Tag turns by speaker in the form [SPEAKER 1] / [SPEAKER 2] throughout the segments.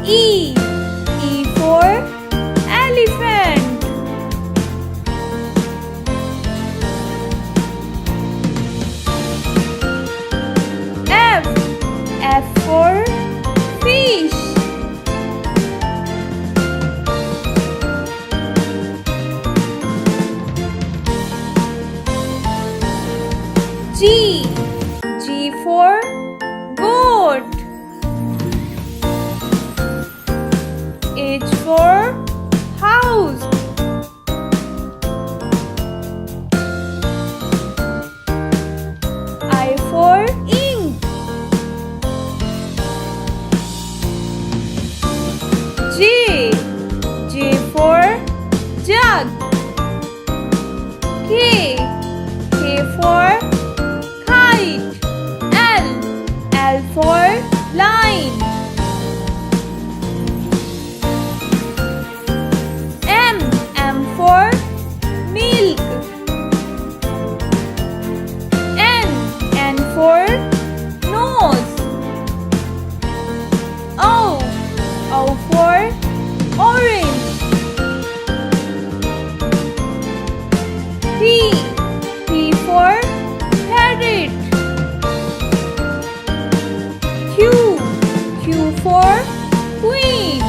[SPEAKER 1] E. E for elephant. F. F for fish. G. G for goat. H for house. I for ink. J. J for jug. K. K for kite. L. L for line. M. M for milk. N. N for nose. O. O for orange. P. P for parrot. Q. Q for queen.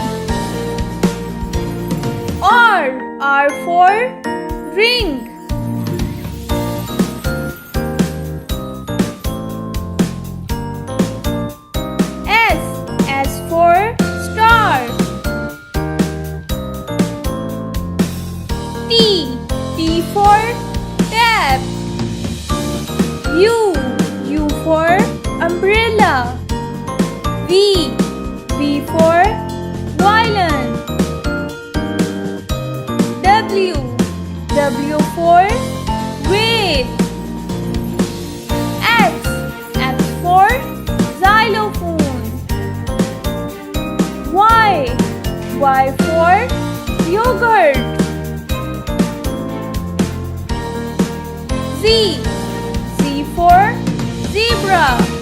[SPEAKER 1] R. R for ring. S. S for star. T. T for tap. U. U for umbrella. V. V for violin. W. W for wave. X. X for xylophone. Y. Y for yogurt. Z. Z for zebra.